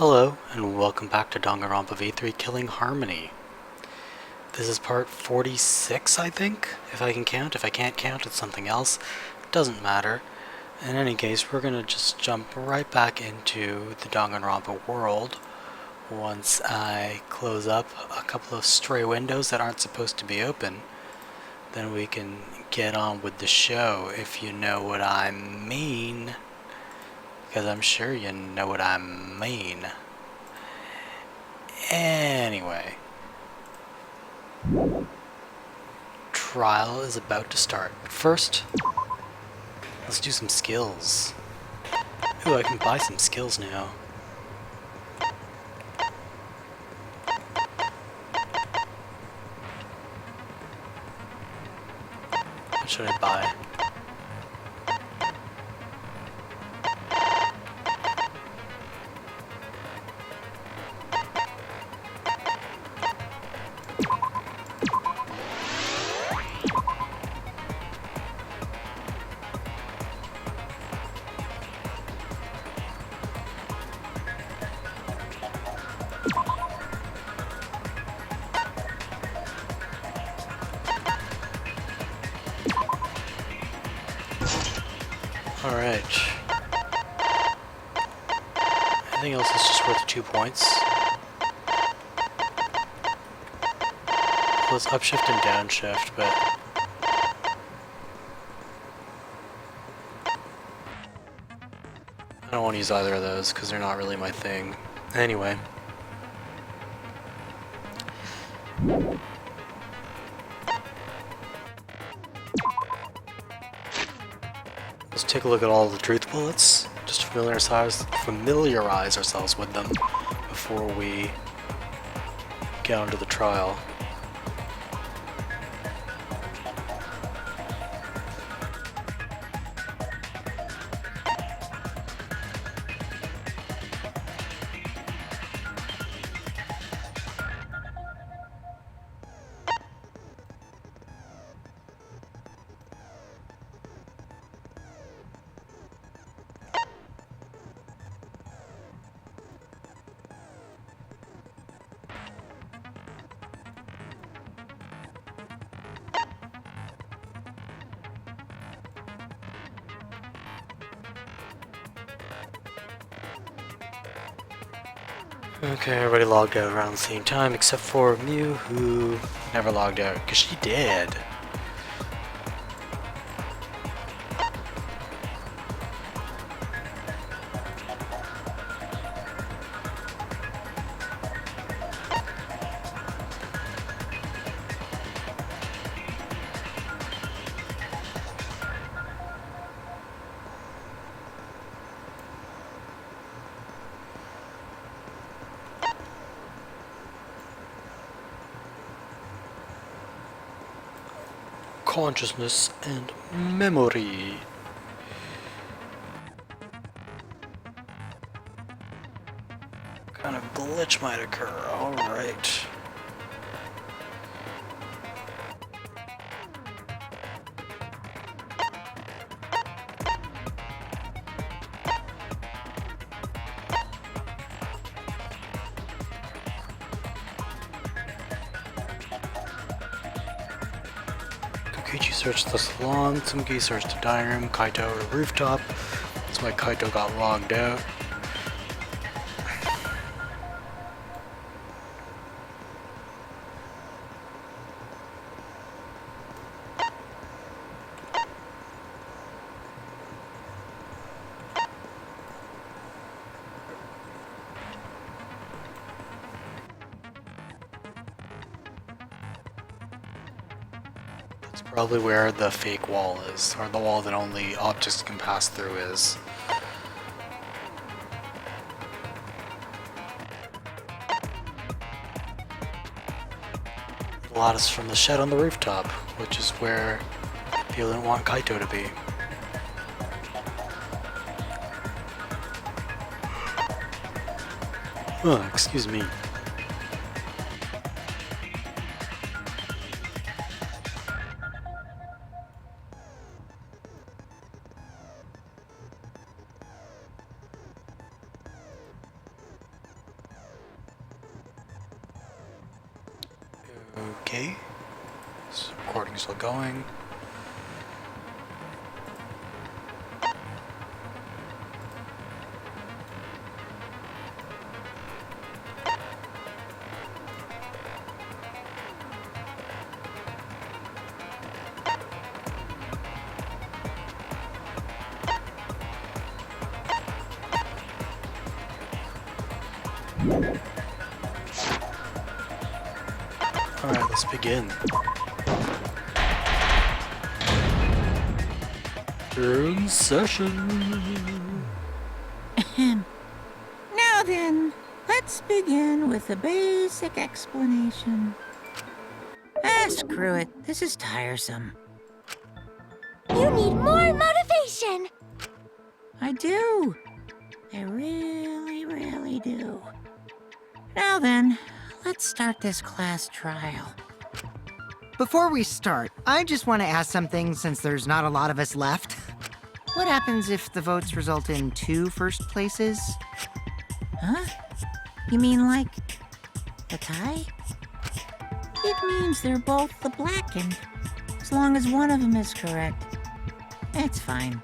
Hello, and welcome back to Danganronpa V3 Killing Harmony. This is part 46, I think, if I can count. If I can't count, it's something else. Doesn't matter. In any case, we're gonna just jump right back into the Danganronpa world once I close up a couple of stray windows that aren't supposed to be open. Then we can get on with the show, if you know what I mean. Because I'm sure you know what I mean. Anyway. Trial is about to start. But first, let's do some skills. Ooh, I can buy some skills now. What should I buy? Alright. Anything else is just worth 2 points. Well, it's upshift and downshift, but I don't want to use either of those because they're not really my thing. Anyway. Let's take a look at all the truth bullets, just to familiarize ourselves with them before we get onto the trial. Okay, everybody logged out around the same time, except for Mew, who never logged out, because she did. Consciousness and memory. Kind of glitch might occur, alright. Kokichi searched the salon, Tsumugi searched the dining room, Kaito the rooftop. That's why Kaito got logged out. That's probably where the fake wall is, or the wall that only objects can pass through is. The lattice from the shed on the rooftop, which is where people didn't want Kaito to be. Excuse me. Okay. This recording's still going. Alright, let's begin. You're in session. Now then, let's begin with a basic explanation. Screw it. This is tiresome. You need more motivation! I do. I really, really do. Now then, let's start this class trial. Before we start, I just want to ask something since there's not a lot of us left. What happens if the votes result in 2 first places? Huh? You mean like a tie? It means they're both the blackened, as long as one of them is correct. It's fine.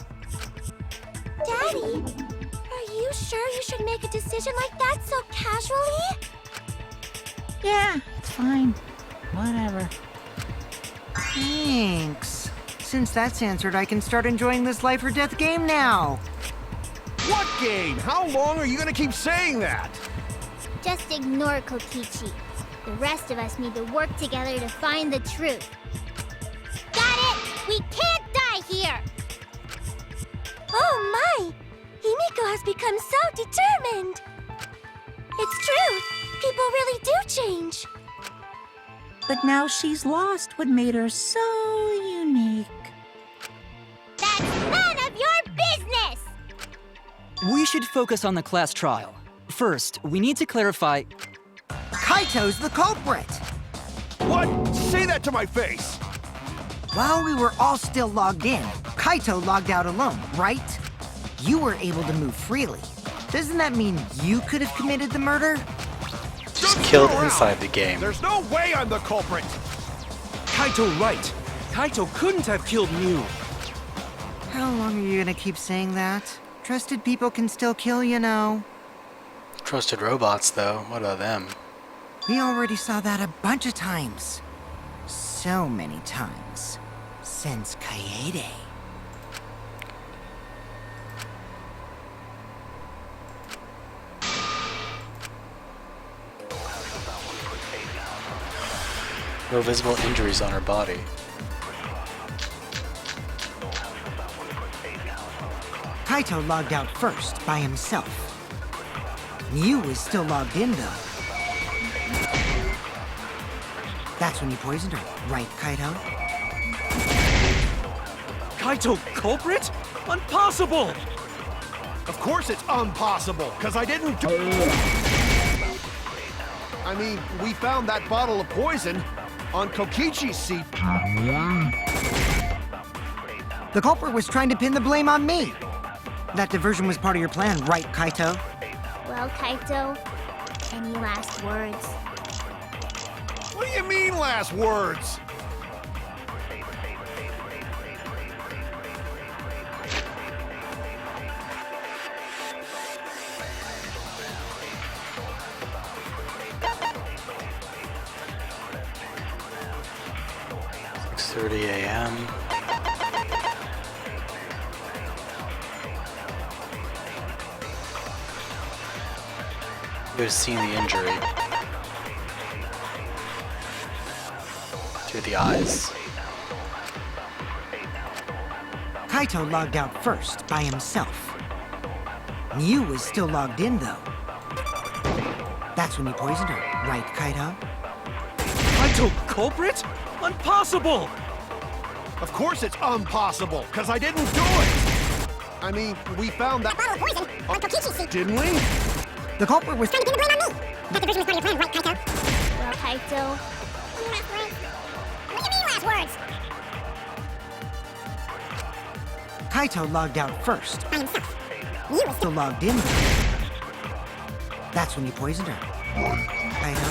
Daddy, are you sure you should make a decision like that so casually? Yeah, it's fine. Whatever. Thanks. Since that's answered, I can start enjoying this life or death game now. What game? How long are you gonna keep saying that? Just ignore Kokichi. The rest of us need to work together to find the truth. Got it! We can't die here! Oh my! Himiko has become so determined! It's true! People really do change! But now she's lost what made her so unique. That's none of your business! We should focus on the class trial. First, we need to clarify... Kaito's the culprit! What? Say that to my face! While we were all still logged in, Kaito logged out alone, right? You were able to move freely. Doesn't that mean you could have committed the murder? Just killed inside the game. There's no way I'm the culprit! Kaito right. Kaito couldn't have killed Mew. How long are you gonna keep saying that? Trusted people can still kill, you know. Trusted robots, though. What of them? We already saw that a bunch of times. So many times. Since Kaede. No visible injuries on her body. Kaito logged out first, by himself. Mew was still logged in, though. That's when you poisoned her, right, Kaito? Kaito culprit? Impossible! Of course it's impossible, because I didn't do it! I mean, we found that bottle of poison on Kokichi's seat. The culprit was trying to pin the blame on me. That diversion was part of your plan, right, Kaito? Well, Kaito, any last words? What do you mean, last words? It's 6:30 a.m. We've seen the injury through the eyes. Kaito logged out first, by himself. Mew was still logged in, though. That's when you poisoned her, right, Kaito? Kaito culprit? Impossible! Of course it's impossible, because I didn't do it! I mean, we found that bottle of poison on Kokichi's seat. Didn't we? The culprit was trying to pin the blame on me. That diversion was part of your plan, right, Kaito? Well, Kaito, what do you mean last words? Kaito logged out first, by himself. Mew was still logged in, though. That's when you poisoned her, Kaito.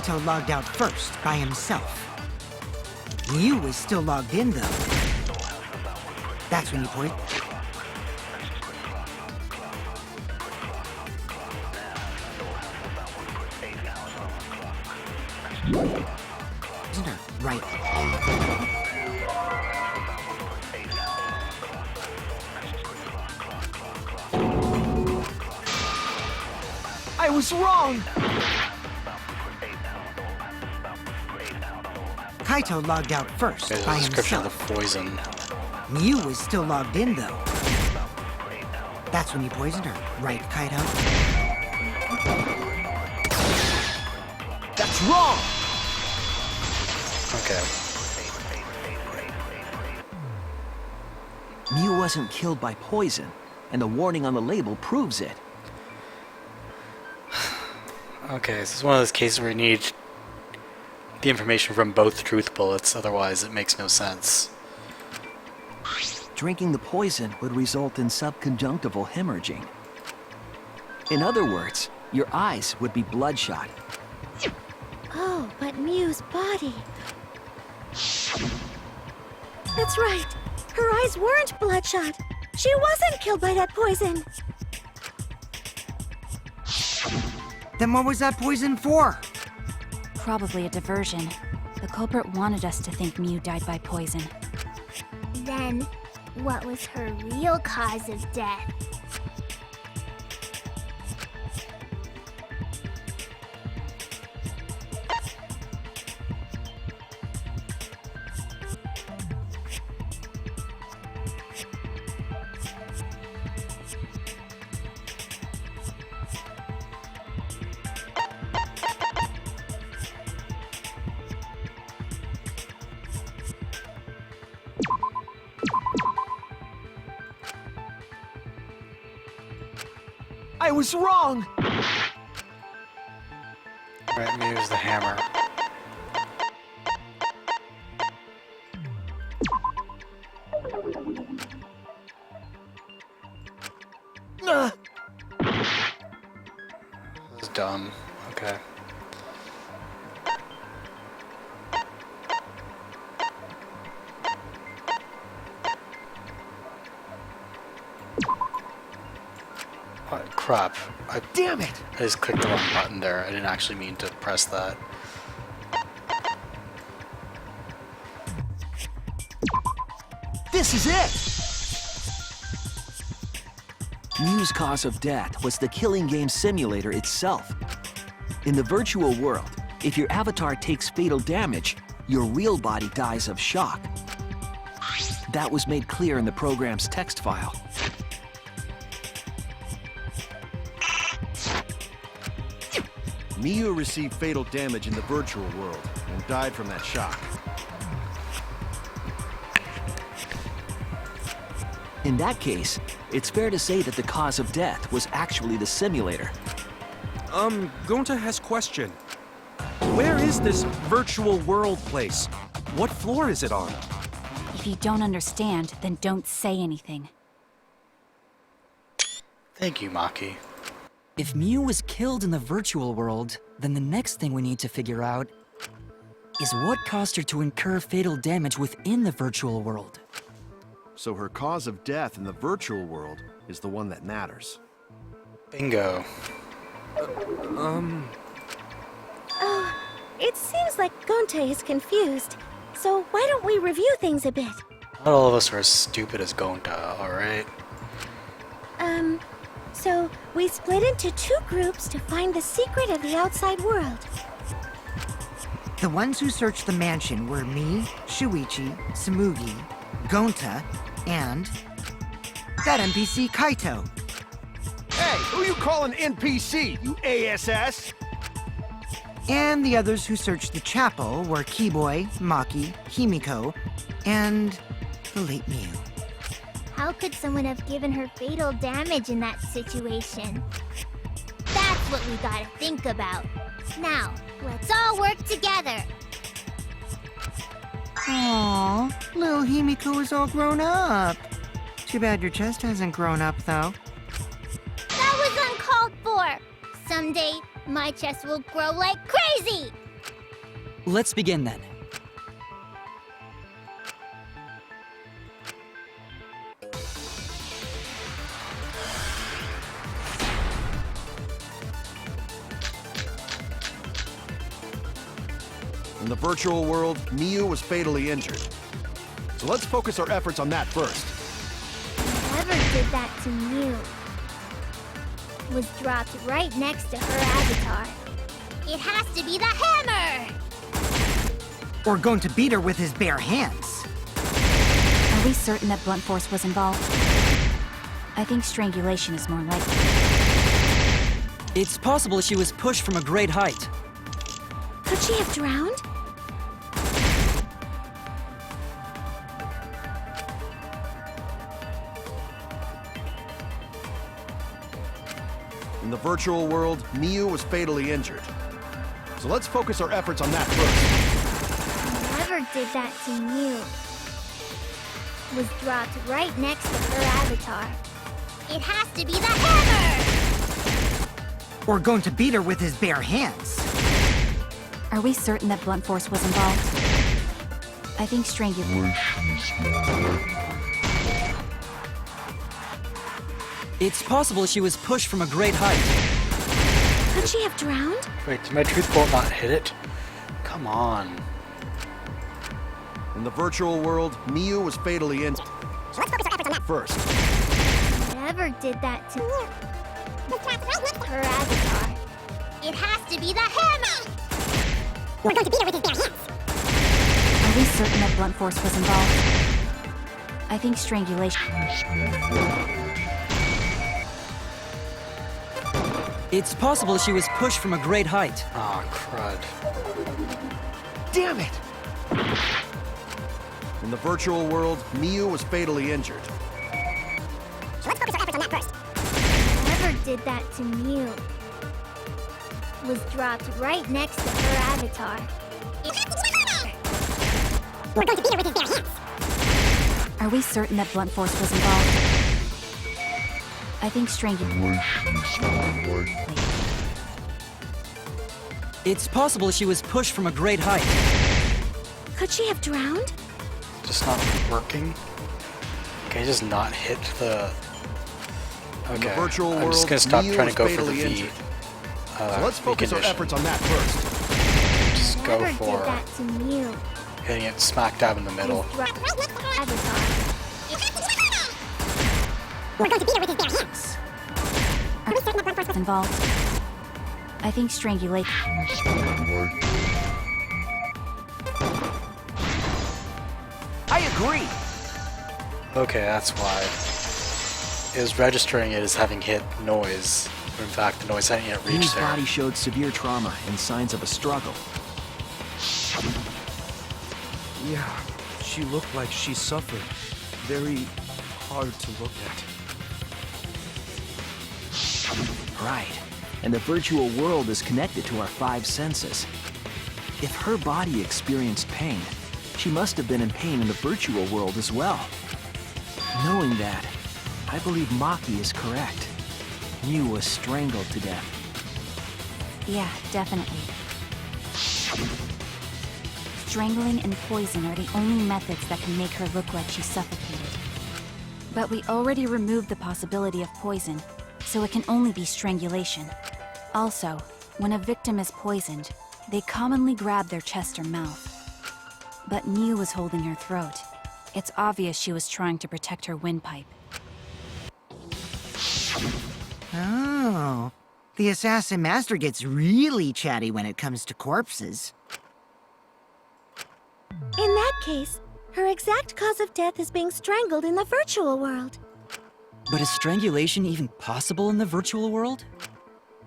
Kaito logged out first by himself. Mew was still logged in, though. That's when you point. Isn't her right? I was wrong! Kaito logged out first There's by a description of himself. the poison. Mew was still logged in, though. That's when you poisoned her, right, Kaito? That's wrong! Okay. Mew wasn't killed by poison, and the warning on the label proves it. Okay, this is one of those cases where you need the information from both truth bullets, otherwise it makes no sense. Drinking the poison would result in subconjunctival hemorrhaging. In other words, your eyes would be bloodshot. Oh, but Mew's body. That's right. Her eyes weren't bloodshot. She wasn't killed by that poison. Then what was that poison for? Probably a diversion. The culprit wanted us to think Mew died by poison. Then, what was her real cause of death? I was wrong! Right, Mew's the hammer. This is dumb. Okay. What crap? Damn it! I just clicked the wrong button there. I didn't actually mean to press that. This is it! Mew's cause of death was the killing game simulator itself. In the virtual world, if your avatar takes fatal damage, your real body dies of shock. That was made clear in the program's text file. Mew received fatal damage in the virtual world and died from that shock. In that case, it's fair to say that the cause of death was actually the simulator. Gonta has question. Where is this virtual world place? What floor is it on? If you don't understand, then don't say anything. Thank you, Maki. If Mew was killed in the virtual world, then the next thing we need to figure out is what caused her to incur fatal damage within the virtual world. So her cause of death in the virtual world is the one that matters. Bingo. Oh, it seems like Gonte is confused. So why don't we review things a bit? Not all of us are as stupid as Gonta, alright? So we split into two groups to find the secret of the outside world. The ones who searched the mansion were me, Shuichi, Samugi, Gonta, and that NPC Kaito. Hey, who you calling NPC, you ASS? And the others who searched the chapel were Keyboy, Maki, Himiko, and the late Mew. How could someone have given her fatal damage in that situation? That's what we gotta think about. Now, let's all work together. Aww, little Himiko is all grown up. Too bad your chest hasn't grown up, though. That was uncalled for. Someday, my chest will grow like crazy. Let's begin then. In the virtual world, Miu was fatally injured. So let's focus our efforts on that first. Whoever did that to Mew was dropped right next to her avatar. It has to be the hammer! Or going to beat her with his bare hands. Are we certain that blunt force was involved? I think strangulation is more likely. It's possible she was pushed from a great height. Could she have drowned? In the virtual world, Miu was fatally injured. So let's focus our efforts on that first. Whoever did that to Mew was dropped right next to her avatar. It has to be the hammer! Or going to beat her with his bare hands. Are we certain that blunt force was involved? I think strangulation. It's possible she was pushed from a great height. Could she have drowned? Wait, did my truth bolt not hit it? Come on. In the virtual world, Miu was fatally injured. So let's focus our efforts on that first. Whoever did that to her avatar. It has to be the hammer! We're going to beat her with his bare hands. Are we certain that blunt force was involved? I think strangulation. It's possible she was pushed from a great height. Oh, crud. Damn it! In the virtual world, Miu was fatally injured. So let's focus our efforts on that first. Whoever did that to Mew was dropped right next to her avatar. We're going to beat her with his bare hands. Are we certain that blunt force was involved? I think strangulation. It's possible she was pushed from a great height. Could she have drowned? Just not working? Can I just not hit the... In the Okay, virtual I'm just world, gonna stop Miu so was go for the fatally V. injured. So let's focus our condition. efforts on that first. Just go Whoever for did that to Mew hitting it smack dab in the middle. was dropped right next to her avatar. We're going to beat her with his bare hands. Are we certain that blunt force was involved? I think strangulation. I agree. Okay, that's why. It was registering it as having hit noise. But in fact, the noise hadn't yet Miu's reached there. body showed severe trauma and signs of a struggle. Yeah, she looked like she suffered. Very hard to look at. Right. And the virtual world is connected to our 5 senses. If her body experienced pain, she must have been in pain in the virtual world as well. Knowing that, I believe Maki is correct. Miu was strangled to death. Yeah, definitely. Strangling and poison are the only methods that can make her look like she suffocated. But we already removed the possibility of poison, so it can only be strangulation. Also, when a victim is poisoned, they commonly grab their chest or mouth. But Miu was holding her throat. It's obvious she was trying to protect her windpipe. Oh. The Assassin Master gets really chatty when it comes to corpses. In that case, her exact cause of death is being strangled in the virtual world. But is strangulation even possible in the virtual world?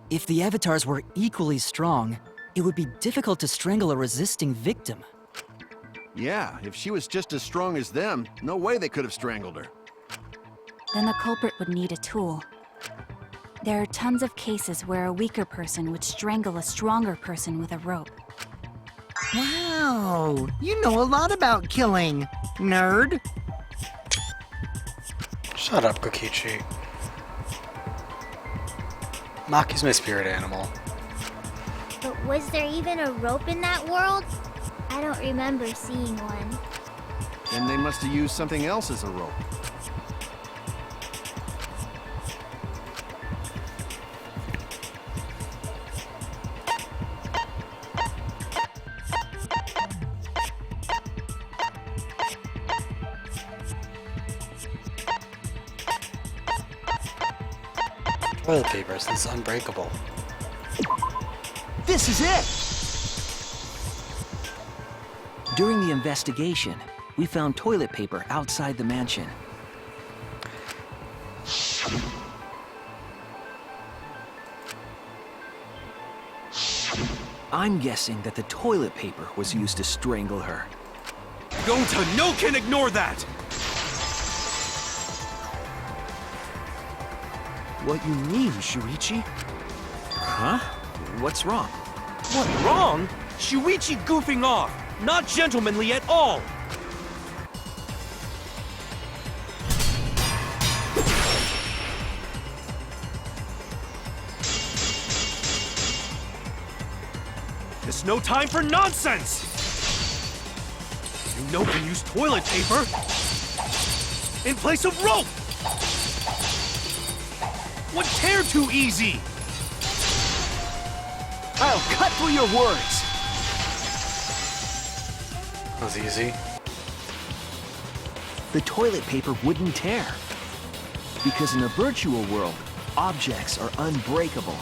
If the avatars were equally strong, it would be difficult to strangle a resisting victim. Yeah, if she was just as strong as them, no way they could have strangled her. Then the culprit would need a tool. There are tons of cases where a weaker person would strangle a stronger person with a rope. Wow, you know a lot about killing, nerd. Shut up, Kokichi. Maki's my spirit animal. But was there even a rope in that world? I don't remember seeing one. Then they must have used something else as a rope. Toilet paper, so it's unbreakable. This is it! During the investigation, we found toilet paper outside the mansion. I'm guessing that the toilet paper was used to strangle her. Gonta, no can ignore that! What you mean, Shuichi? Huh? What's wrong? What, wrong? Shuichi goofing off! Not gentlemanly at all! There's no time for nonsense! You know can use toilet paper in place of rope! Would tear too easy! I'll cut through your words! That was easy. The toilet paper wouldn't tear. Because in a virtual world, objects are unbreakable.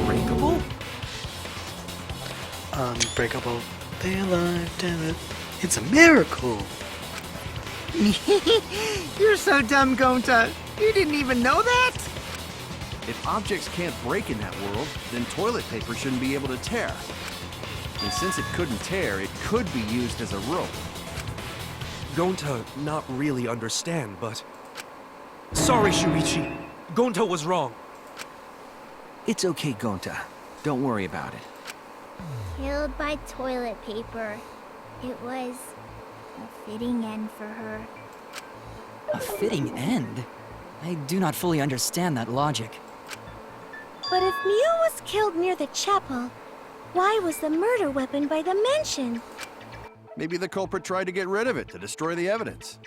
Breakable? Unbreakable. Stay alive, damn it. It's a miracle! You're so dumb, Gonta. You didn't even know that? If objects can't break in that world, then toilet paper shouldn't be able to tear. And since it couldn't tear, it could be used as a rope. Gonta not really understand, but... Sorry, Shuichi. Gonta was wrong. It's okay, Gonta. Don't worry about it. Killed by toilet paper. It was a fitting end for her. A fitting end? I do not fully understand that logic. But if Mew was killed near the chapel, why was the murder weapon by the mansion? Maybe the culprit tried to get rid of it to destroy the evidence.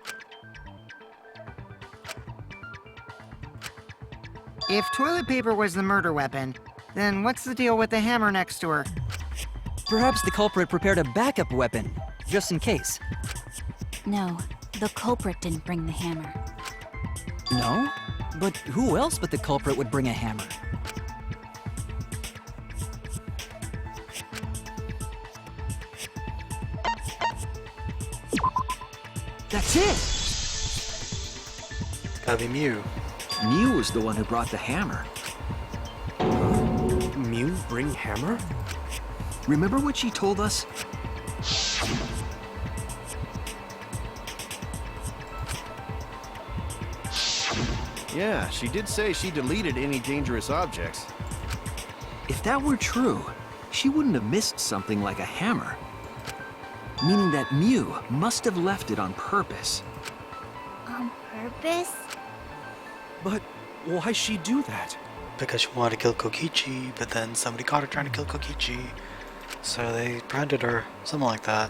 If toilet paper was the murder weapon, then what's the deal with the hammer next to her? Perhaps the culprit prepared a backup weapon, just in case. No, the culprit didn't bring the hammer. No? But who else but the culprit would bring a hammer? That's it! It's gotta be Mew. Mew was the one who brought the hammer. Mew bring hammer? Remember what she told us? Yeah, she did say she deleted any dangerous objects. If that were true, she wouldn't have missed something like a hammer. Meaning that Mew must have left it on purpose. On purpose? But why she do that? Because she wanted to kill Kokichi, but then somebody caught her trying to kill Kokichi. So they branded her. Something like that.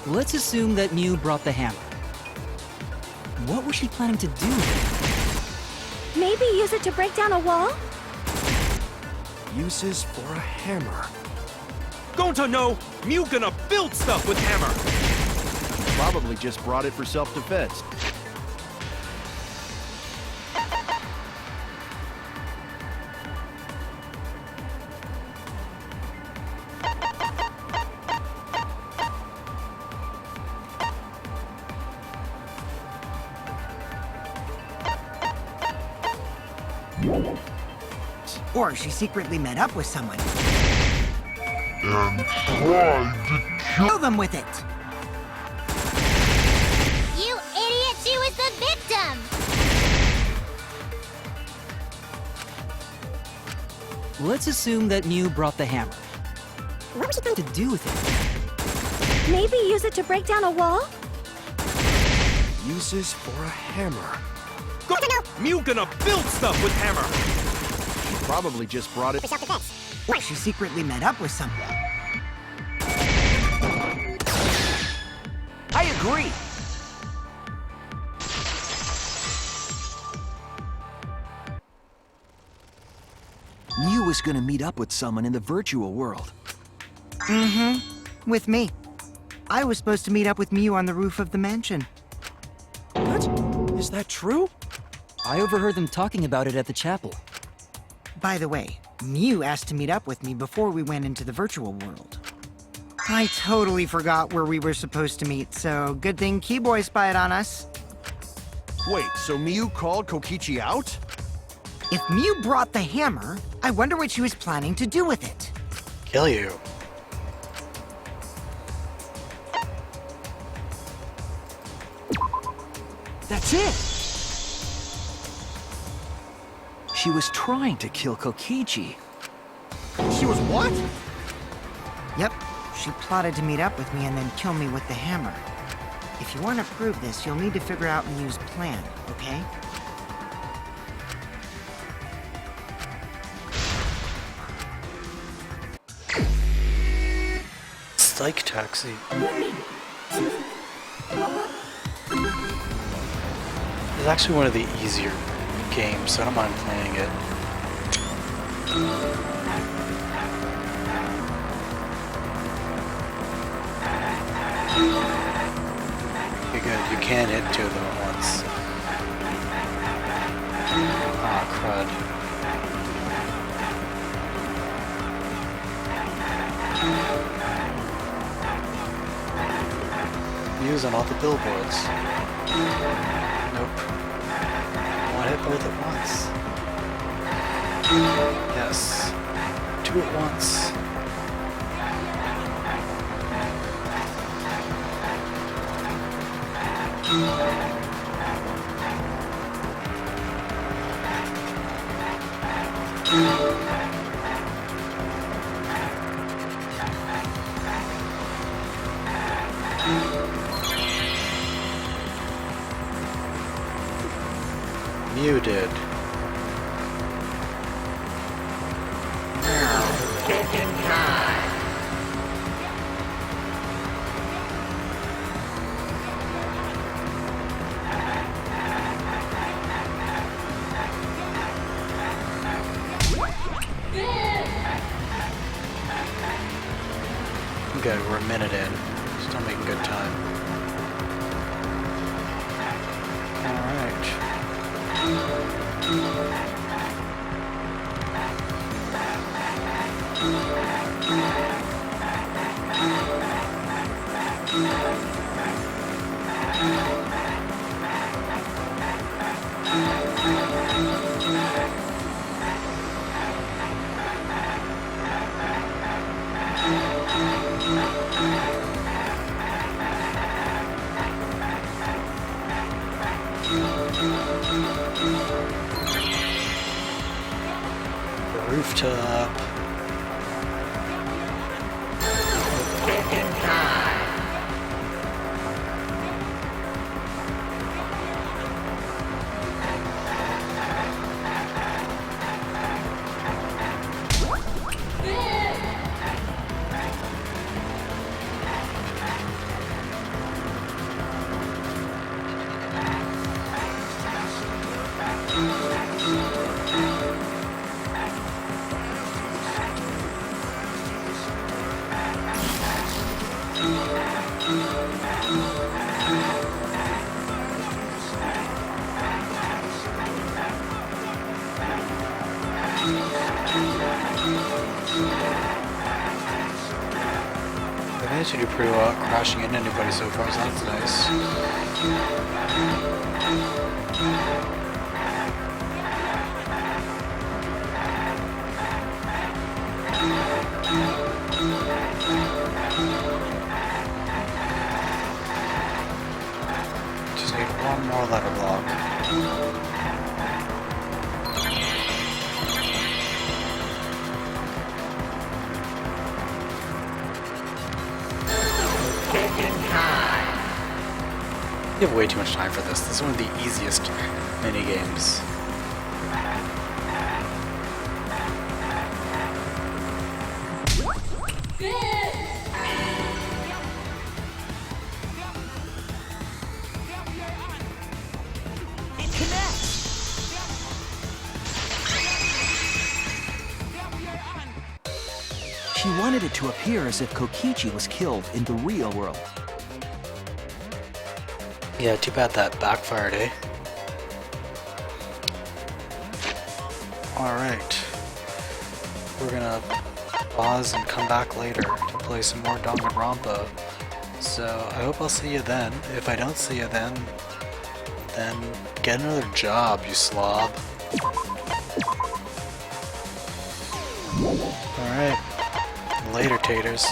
Let's assume that Mew brought the hammer. What was she planning to do? Maybe use it to break down a wall? Uses for a hammer. Gonta, no! Mew gonna build stuff with hammer! Probably just brought it for self-defense. Or she secretly met up with someone. And tried to Kill them with it! You idiot! She was the victim! Let's assume that Mew brought the hammer. What was she going to do with it? Maybe use it to break down a wall? uses for a hammer. Go! Mew gonna build stuff with hammer! She probably just brought it. She secretly met up with someone. I agree. Mew was gonna meet up with someone in the virtual world. Mm-hmm. With me. I was supposed to meet up with Mew on the roof of the mansion. What? Is that true? I overheard them talking about it at the chapel. By the way, Mew asked to meet up with me before we went into the virtual world. I totally forgot where we were supposed to meet, so good thing Keyboy spied on us. Wait, so Miu called Kokichi out? If Mew brought the hammer, I wonder what she was planning to do with it. Kill you. That's it! She was trying to kill Kokichi. She was what? Yep, she plotted to meet up with me and then kill me with the hammer. If you want to prove this, you'll need to figure out Mew's plan, okay? Psych Taxi. It's actually one of the easier games, so I don't mind playing it. Okay, good. You can hit two of them at once. Ah, crud. Use on all the billboards. Nope. I want to hit both at once. Yes. Two at once. You did. Good, we're a minute in. Still making good time. Alright. Rooftop. I managed to do pretty well at crashing into anybody so far, so that's nice. Just need one more letter block. You have way too much time for this. This is one of the easiest mini games. She wanted it to appear as if Kokichi was killed in the real world. Yeah, too bad that backfired, eh? Alright. We're gonna pause and come back later to play some more Danganronpa. So, I hope I'll see you then. If I don't see you then get another job, you slob. Alright. Later, taters.